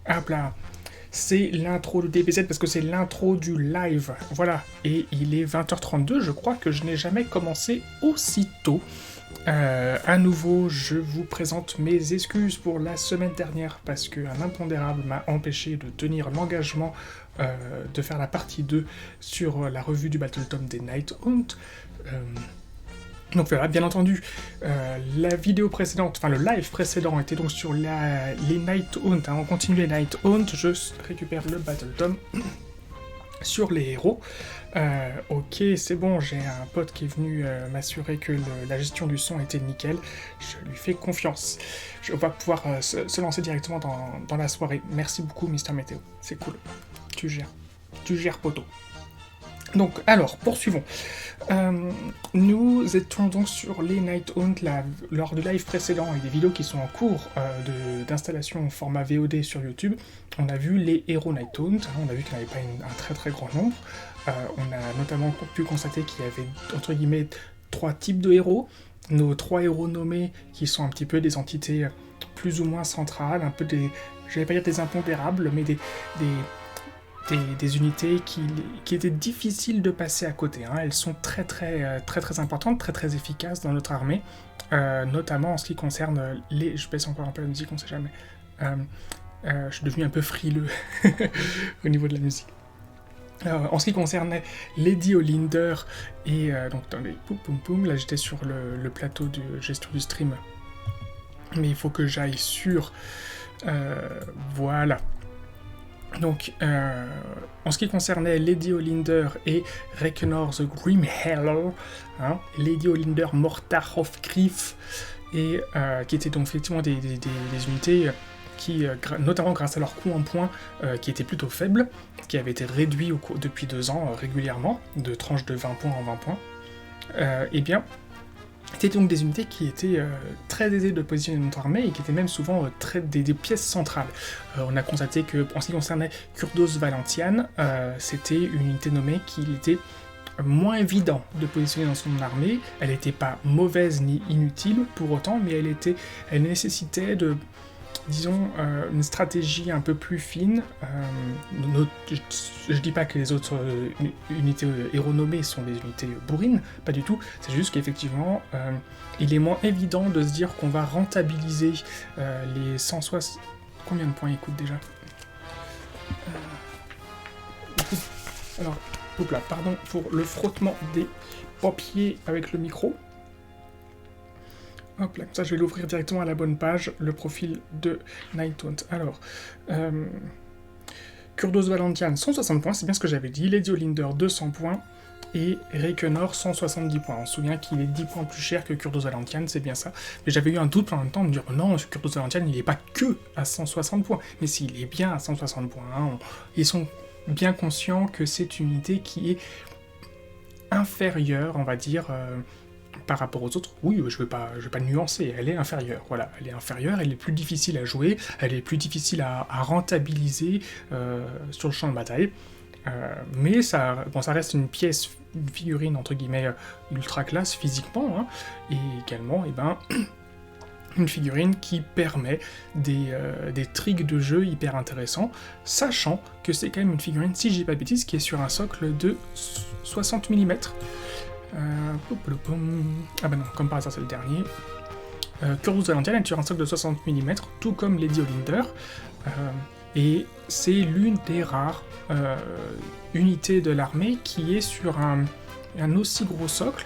Hop là, c'est l'intro de DBZ parce que c'est l'intro du live. Voilà, et il est 20h32, je crois que je n'ai jamais commencé aussitôt. À nouveau, je vous présente mes excuses pour la semaine dernière parce qu'un impondérable m'a empêché de tenir l'engagement de faire la partie 2 sur la revue du Battle Tom des Night Hunt. Donc voilà, bien entendu, la vidéo précédente, enfin le live précédent était donc sur les Night Hunt. Hein, on continue les Night Hunt, je récupère le Battle Tom sur les héros. Ok, c'est bon, j'ai un pote qui est venu m'assurer que la gestion du son était nickel. Je lui fais confiance. On va pouvoir se lancer directement dans la soirée. Merci beaucoup, Mister Météo. C'est cool. Tu gères, poteau. Donc, alors, poursuivons. Nous étions donc sur les Night Hunt lors du live précédent et des vidéos qui sont en cours d'installation au format VOD sur YouTube. On a vu les héros Night Hunt, hein, on a vu qu'il n'y avait pas un très très grand nombre. On a notamment pu constater qu'il y avait, entre guillemets, 3 types de héros. Nos 3 héros nommés qui sont un petit peu des entités plus ou moins centrales, un peu des, je vais pas dire des impondérables, mais des unités qui étaient difficiles de passer à côté. Hein. Elles sont très importantes, très efficaces dans notre armée, notamment en ce qui concerne les... Je baisse encore un peu la musique, on sait jamais. Je suis devenu un peu frileux au niveau de la musique. En ce qui concernait Lady Olinder et donc dans les poum, là j'étais sur le plateau de gestion du stream, mais il faut que j'aille sur... voilà. Donc, en ce qui concernait Lady Olinder et Reckoner the Grimheller, hein, Lady Olinder Mortar of Grief, et qui étaient donc effectivement des unités qui, notamment grâce à leur coût en points, qui étaient plutôt faibles, qui avaient été réduits depuis 2 ans régulièrement, de tranches de 20 points en 20 points, et bien, c'était donc des unités qui étaient très aisées de positionner notre armée et qui étaient même souvent des pièces centrales. On a constaté que, en ce qui concernait Kurdos Valentian, c'était une unité nommée qui était moins évident de positionner dans son armée. Elle n'était pas mauvaise ni inutile pour autant, mais elle nécessitait de, disons, une stratégie un peu plus fine. Je dis pas que les autres unités héros nommées sont des unités bourrines, pas du tout, c'est juste qu'effectivement, il est moins évident de se dire qu'on va rentabiliser les 160... Combien de points il coûte déjà Alors, hop là, pardon pour le frottement des papiers avec le micro. Hop là, comme ça je vais l'ouvrir directement à la bonne page, le profil de Night Hunt. Alors, Kurdos Valentian 160 points, c'est bien ce que j'avais dit, Lady Olinder 200 points, et Reckoner 170 points. On se souvient qu'il est 10 points plus cher que Kurdos Valentian, c'est bien ça. Mais j'avais eu un doute pendant le temps de me dire, non, Kurdos Valentian il n'est pas que à 160 points, mais s'il est bien à 160 points, hein, ils sont bien conscients que c'est une unité qui est inférieure, on va dire... par rapport aux autres, oui, je vais pas nuancer, elle est inférieure, voilà, elle est inférieure, elle est plus difficile à jouer, elle est plus difficile à rentabiliser sur le champ de bataille, mais ça reste une pièce, une figurine entre guillemets ultra classe physiquement, hein, et également, une figurine qui permet des tricks de jeu hyper intéressants, sachant que c'est quand même une figurine, si je dis pas de bêtises, qui est sur un socle de 60 mm. Ah bah non, comme par hasard c'est le dernier. Kurdos Valentian est sur un socle de 60 mm, tout comme Lady Olinder, et c'est l'une des rares unités de l'armée qui est sur un aussi gros socle.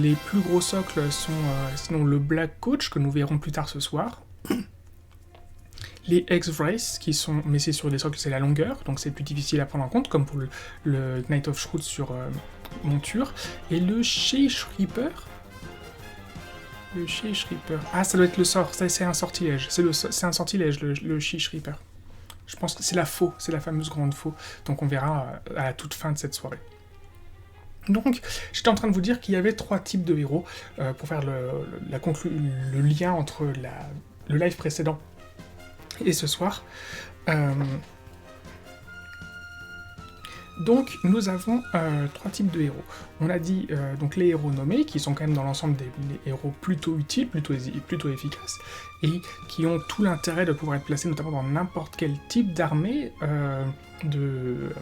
Les plus gros socles sont sinon le Black Coach, que nous verrons plus tard ce soir, les X-Wraith, qui sont, mais c'est sur des socles, c'est la longueur, donc c'est plus difficile à prendre en compte, comme pour le Knight of Shroud sur monture, et le Sheish Reaper. Le Sheish Reaper. Ah, ça doit être le sort, ça c'est un sortilège, c'est un sortilège, le Sheish Reaper. Je pense que c'est la faux, c'est la fameuse grande faux, donc on verra à la toute fin de cette soirée. Donc, j'étais en train de vous dire qu'il y avait 3 types de héros, pour faire le lien entre le live précédent et ce soir. Donc nous avons 3 types de héros. On a dit donc les héros nommés, qui sont quand même dans l'ensemble des héros plutôt utiles, plutôt efficaces, et qui ont tout l'intérêt de pouvoir être placés notamment dans n'importe quel type d'armée de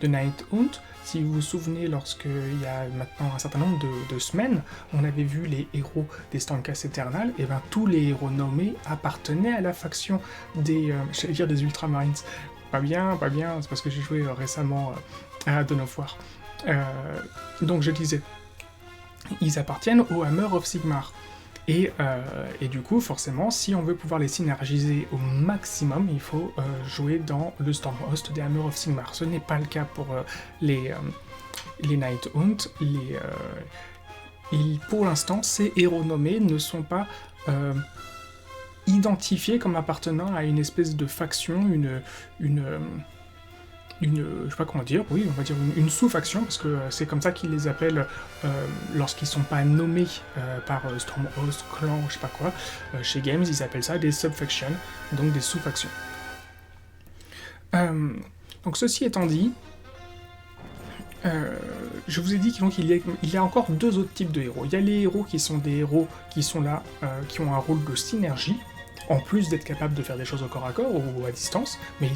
Nighthaunt. Si vous vous souvenez, lorsqu'il y a maintenant un certain nombre de semaines, on avait vu les héros des Stankas Eternal, et bien tous les héros nommés appartenaient à la faction des Ultramarines. Pas bien, c'est parce que j'ai joué récemment à Dawn of War. Donc je disais, ils appartiennent au Hammer of Sigmar. Et du coup, forcément, si on veut pouvoir les synergiser au maximum, il faut jouer dans le Stormhost des Hammer of Sigmar. Ce n'est pas le cas pour les Nighthaunt. Pour l'instant, ces héros nommés ne sont pas identifiés comme appartenant à une espèce de faction, je sais pas comment dire, oui, on va dire une sous-faction, parce que c'est comme ça qu'ils les appellent lorsqu'ils sont pas nommés par Stormhost, Clan, je sais pas quoi. Chez Games, ils appellent ça des sub-factions, donc des sous-factions. Donc ceci étant dit, je vous ai dit qu'il y a encore 2 autres types de héros. Il y a les héros qui sont des héros qui sont là, qui ont un rôle de synergie, en plus d'être capables de faire des choses au corps à corps ou à distance, mais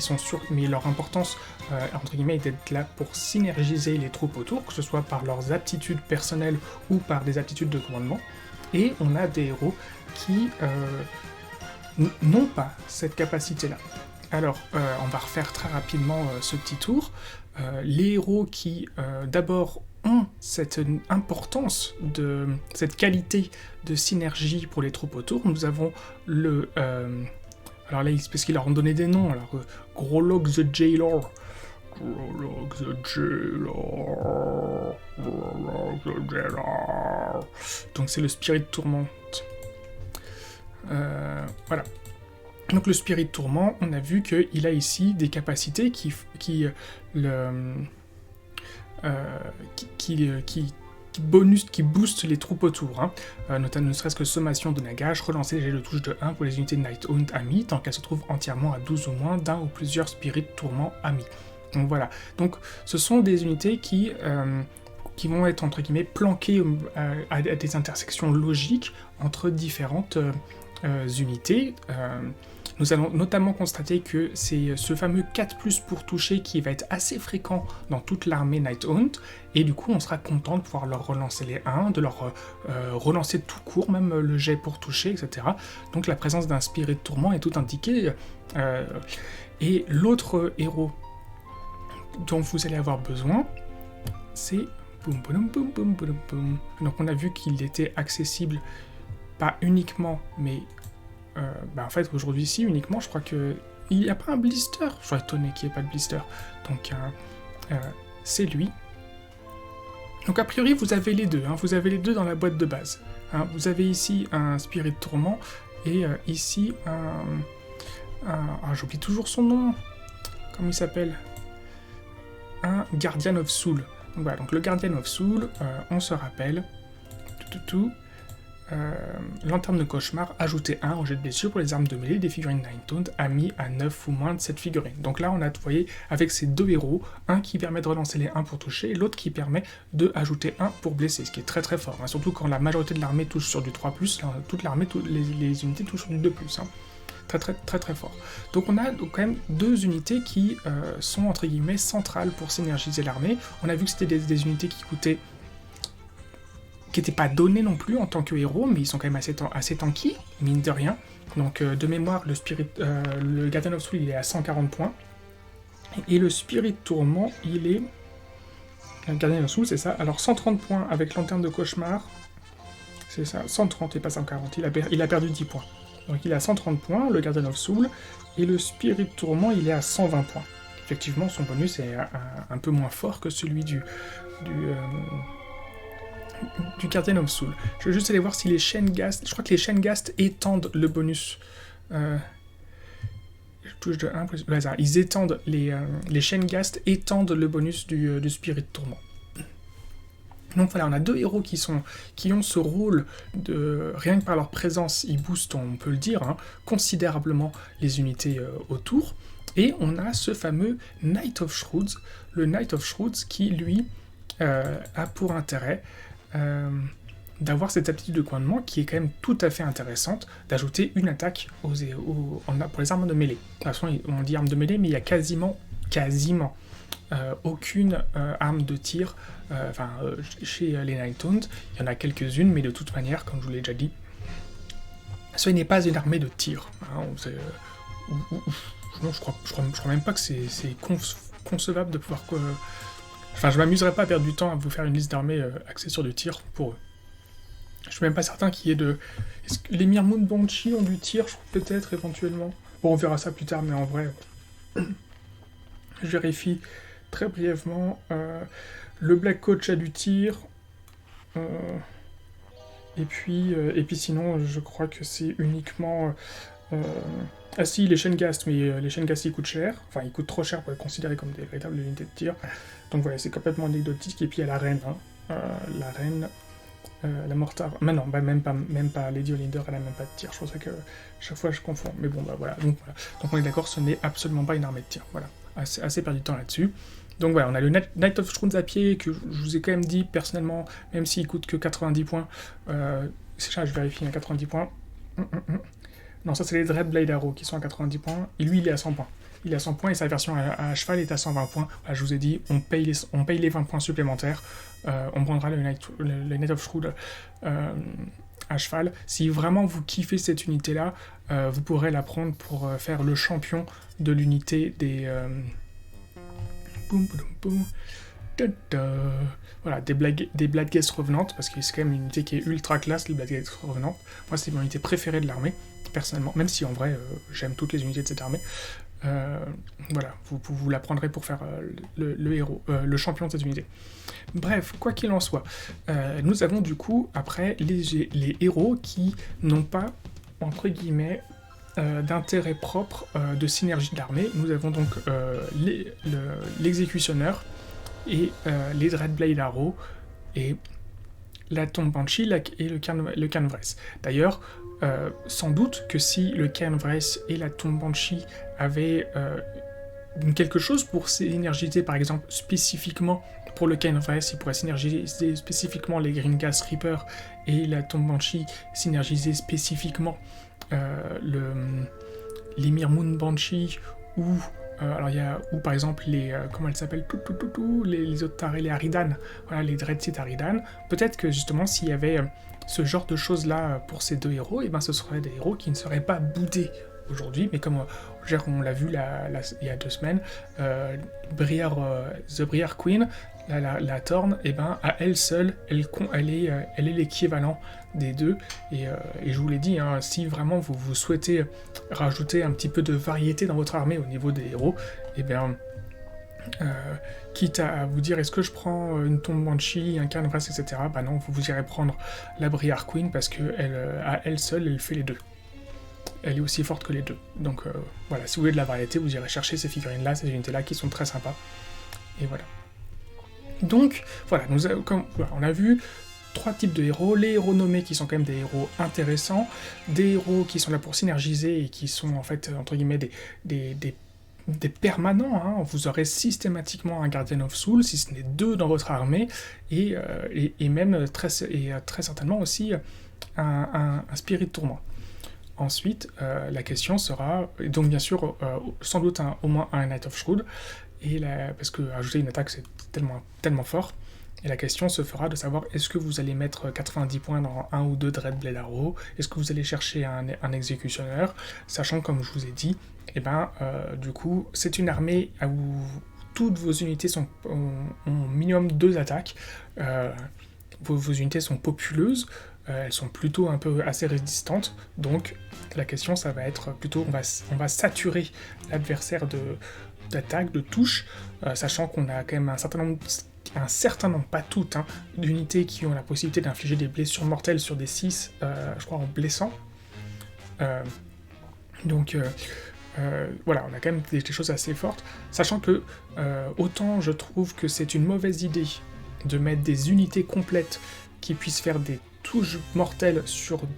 leur importance, entre guillemets, est d'être là pour synergiser les troupes autour, que ce soit par leurs aptitudes personnelles ou par des aptitudes de commandement. Et on a des héros qui n'ont pas cette capacité-là. Alors, on va refaire très rapidement ce petit tour. Les héros qui, d'abord, ont cette importance, cette qualité de synergie pour les troupes autour. Nous avons le... alors là, parce qu'ils leur ont donné des noms, alors Grolok the Jailor. Grolok the Jailor. Grolok the Jailor. Donc c'est le Spirit Tourmente. Voilà. Donc le Spirit Tourment, on a vu qu'il a ici des capacités qui boostent les troupes autour, hein. Notamment ne serait-ce que sommation de nagage, relancer les jets de touche de 1 pour les unités de Nighthaunt amis, tant qu'elles se trouvent entièrement à 12 ou moins d'un ou plusieurs Spirit Tourment amis. Donc voilà, donc ce sont des unités qui vont être entre guillemets planquées à des intersections logiques entre différentes unités. Nous allons notamment constater que c'est ce fameux 4+ pour toucher qui va être assez fréquent dans toute l'armée Nighthaunt, et du coup on sera content de pouvoir leur relancer les 1, de leur relancer tout court, même le jet pour toucher, etc. Donc la présence d'un Spirit Tourment est tout indiquée. Et l'autre héros dont vous allez avoir besoin, c'est... Donc on a vu qu'il était accessible, pas uniquement, mais... en fait, aujourd'hui, si, uniquement, je crois que... Il n'y a pas un blister. Je suis étonné qu'il n'y ait pas de blister. Donc, c'est lui. Donc, a priori, vous avez les deux. Hein, vous avez les deux dans la boîte de base. Hein, vous avez ici un Spirit Tourment, et ici, j'oublie toujours son nom. Comment il s'appelle ? Un Guardian of Soul. Donc, voilà, donc le Guardian of Soul, on se rappelle... Lanterne de cauchemar, ajouter 1 au jet de blessure pour les armes de mêlée des figurines Nighthaunt amis à 9 ou moins de cette figurine. Donc là on a, vous voyez, avec ces deux héros, un qui permet de relancer les 1 pour toucher, et l'autre qui permet de ajouter 1 pour blesser, ce qui est très très fort, hein, surtout quand la majorité de l'armée touche sur du 3+, là, toute l'armée, les unités touchent sur du 2+. Hein. Très très très très fort. Donc on a donc quand même 2 unités qui sont entre guillemets centrales pour synergiser l'armée. On a vu que c'était des unités qui coûtaient... qui n'étaient pas donnés non plus en tant que héros, mais ils sont quand même assez tanky, mine de rien. Donc de mémoire, le Guardian of Soul il est à 140 points, et le Spirit Tourment il est... Le Guardian of Soul c'est ça, alors 130 points avec Lanterne de Cauchemar, c'est ça, 130 et pas 140, il a perdu 10 points. Donc il est à 130 points, le Guardian of Soul, et le Spirit Tourment il est à 120 points. Effectivement son bonus est un peu moins fort que celui du Guardian of Soul. Je vais juste aller voir si les Shenghast... Je crois que les Shenghast étendent le bonus. Touche de 1 plus... Le hasard. Ils étendent... Les Shenghast étendent le bonus du Spirit Tourment. Donc voilà, on a 2 héros qui ont ce rôle de... Rien que par leur présence, ils boostent, on peut le dire, hein, considérablement les unités autour. Et on a ce fameux Knight of Shrouds, le Knight of Shrouds qui, lui, a pour intérêt d'avoir cette aptitude de commandement qui est quand même tout à fait intéressante, d'ajouter une attaque pour les armes de mêlée. De toute façon, on dit armes de mêlée, mais il y a quasiment aucune arme de tir chez les Nighthounds. Il y en a quelques-unes, mais de toute manière, comme je vous l'ai déjà dit, ce n'est pas une armée de tir. Hein, je crois même pas que c'est concevable de pouvoir... Enfin, je m'amuserais pas à perdre du temps à vous faire une liste d'armées axée sur du tir pour eux. Je suis même pas certain qu'il y ait de... Est-ce que les Mirmoon Banshee ont du tir, peut-être, éventuellement. Bon, on verra ça plus tard, mais en vrai... Je vérifie très brièvement. Le Black Coach a du tir. Et puis sinon, je crois que c'est uniquement... Ah si, les Shenghast, mais les Shenghast ils coûtent cher. Enfin, ils coûtent trop cher pour être considérés comme des véritables unités de tir. Donc voilà, c'est complètement anecdotique. Et puis il y a la reine. Hein. La reine... la mortare... Mais non, même pas Lady Olinder, elle a même pas de tir. Je pense que chaque fois je confonds. Mais bon, bah voilà. Donc on est d'accord, ce n'est absolument pas une armée de tir. Voilà. Assez perdu de temps là-dessus. Donc voilà, on a le Knight of Shrouds à pied, que je vous ai quand même dit, personnellement, même s'il coûte que 90 points, c'est ça, je vérifie, à 90 points. Non, ça c'est les Dreadblade Arrow qui sont à 90 points, et lui il est à 100 points. Il est à 100 points et sa version à cheval est à 120 points. Voilà, je vous ai dit, on paye les 20 points supplémentaires, on prendra le Knight of Shroud à cheval. Si vraiment vous kiffez cette unité-là, vous pourrez la prendre pour faire le champion de l'unité des... Voilà, des Bloodghast revenantes, parce que c'est quand même une unité qui est ultra classe, les Bloodghast revenantes. Moi, c'est mon unité préférée de l'armée, personnellement, même si en vrai, j'aime toutes les unités de cette armée. Voilà, vous la prendrez pour faire le héros, le champion de cette unité. Bref, quoi qu'il en soit, nous avons du coup, après, les héros qui n'ont pas, entre guillemets, d'intérêt propre de synergie de l'armée. Nous avons donc l'exécutionneur et les Dreadblade Arrow et la Tomb Banshee et le Cairnwraith. D'ailleurs, sans doute que si le Cairnwraith et la Tomb Banshee avaient quelque chose pour synergiser, par exemple, spécifiquement pour le Cairnwraith, il pourrait synergiser spécifiquement les Gringha's Reaper et la Tomb Banshee synergiser spécifiquement les Mirmoon Banshee ou alors il y a ou par exemple les comment elles s'appellent les Ottar et les Aridan, voilà, les Dreadseed Aridan. Peut-être que justement s'il y avait ce genre de choses là pour ces deux héros, et ben ce seraient des héros qui ne seraient pas boudés aujourd'hui, mais comme on l'a vu il y a 2 semaines, The Briar Queen, la Thorn, et ben à elle seule, elle est l'équivalent des deux, et je vous l'ai dit, hein, si vraiment vous souhaitez rajouter un petit peu de variété dans votre armée au niveau des héros, et bien quitte à vous dire est-ce que je prends une Tomb Banshee, un Cairnwraith, etc., bah non, vous irez prendre la Briar Queen parce que à elle seule, elle fait les deux. Elle est aussi forte que les deux. Donc voilà, si vous voulez de la variété, vous irez chercher ces figurines-là, ces unités-là qui sont très sympas. Et voilà. Donc voilà, on a vu 3 types de héros, les héros nommés qui sont quand même des héros intéressants, des héros qui sont là pour synergiser et qui sont en fait entre guillemets des permanents, hein. Vous aurez systématiquement un Guardian of Soul, si ce n'est 2 dans votre armée, et même très certainement aussi un Spirit Tourment. Ensuite, la question sera, donc bien sûr, sans doute au moins un Knight of Shroud, parce que ajouter une attaque c'est tellement fort, et la question se fera de savoir est-ce que vous allez mettre 90 points dans 1 ou 2 Dreadblade Arrow, est-ce que vous allez chercher un exécutionneur, sachant comme je vous ai dit, et ben du coup c'est une armée où toutes vos unités ont minimum 2 attaques, vos unités sont populeuses, elles sont plutôt assez résistantes, donc la question ça va être plutôt on va saturer l'adversaire d'attaque, de touche, sachant qu'on a quand même un certain nombre, pas toutes, hein, d'unités qui ont la possibilité d'infliger des blessures mortelles sur des 6, je crois en blessant. Donc voilà, on a quand même des choses assez fortes, sachant que autant je trouve que c'est une mauvaise idée de mettre des unités complètes qui puissent faire des touches mortelles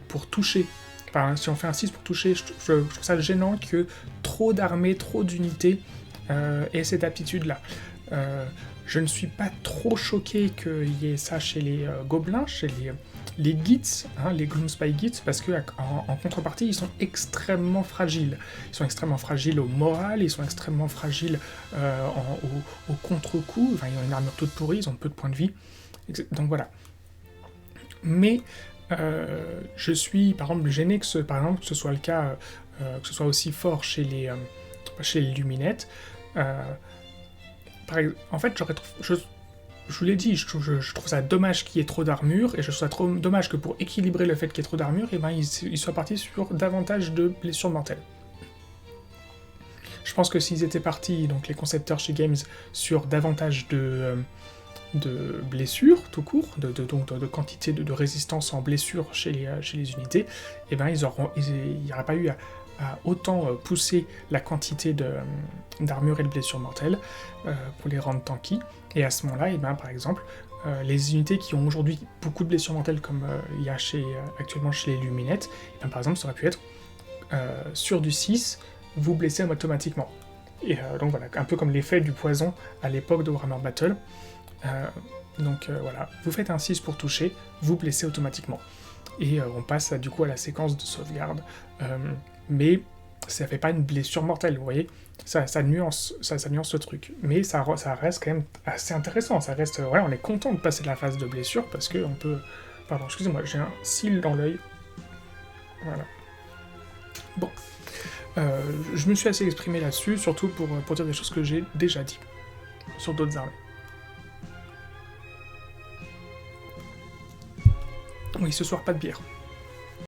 pour toucher Enfin, si on fait un 6 pour toucher, je trouve ça gênant que trop d'armées, trop d'unités aient cette aptitude-là. Je ne suis pas trop choqué qu'il y ait ça chez les gobelins, chez les Gits, hein, les Gloomspite Gits, parce que en contrepartie, ils sont extrêmement fragiles. Ils sont extrêmement fragiles au moral, ils sont extrêmement fragiles au contre-coup, enfin, ils ont une armure toute pourrie, ils ont peu de points de vie, donc voilà. Mais je suis, par exemple, gêné que ce soit le cas, que ce soit aussi fort chez les Luminettes. En fait, je vous l'ai dit, je trouve ça dommage qu'il y ait trop d'armure, et je trouve ça trop dommage que pour équilibrer le fait qu'il y ait trop d'armure, et ben, ils soient partis sur davantage de blessures mortelles. Je pense que s'ils étaient partis, donc les concepteurs chez Games, sur davantage de blessures, tout court, de quantité de résistance en blessures chez les unités, et ben, il n'y aurait pas eu à autant pousser la quantité d'armure et de blessures mortelles pour les rendre tanky, et à ce moment-là, et ben, par exemple, les unités qui ont aujourd'hui beaucoup de blessures mortelles comme il y a actuellement chez les Luminettes, et ben, par exemple, ça aurait pu être sur du 6, vous blessez automatiquement. Et donc voilà, un peu comme l'effet du poison à l'époque de Warhammer Battle. Voilà, vous faites un 6 pour toucher, vous blessez automatiquement. Et on passe du coup à la séquence de sauvegarde. Mais ça fait pas une blessure mortelle, vous voyez, ça nuance le truc, mais ça reste quand même assez intéressant, ça reste, voilà, on est content de passer de la phase de blessure, parce que on peut, pardon, excusez-moi, j'ai un cil dans l'œil, voilà, bon, je me suis assez exprimé là-dessus, surtout pour dire des choses que j'ai déjà dit, sur d'autres armées. Oui, ce soir, pas de bière.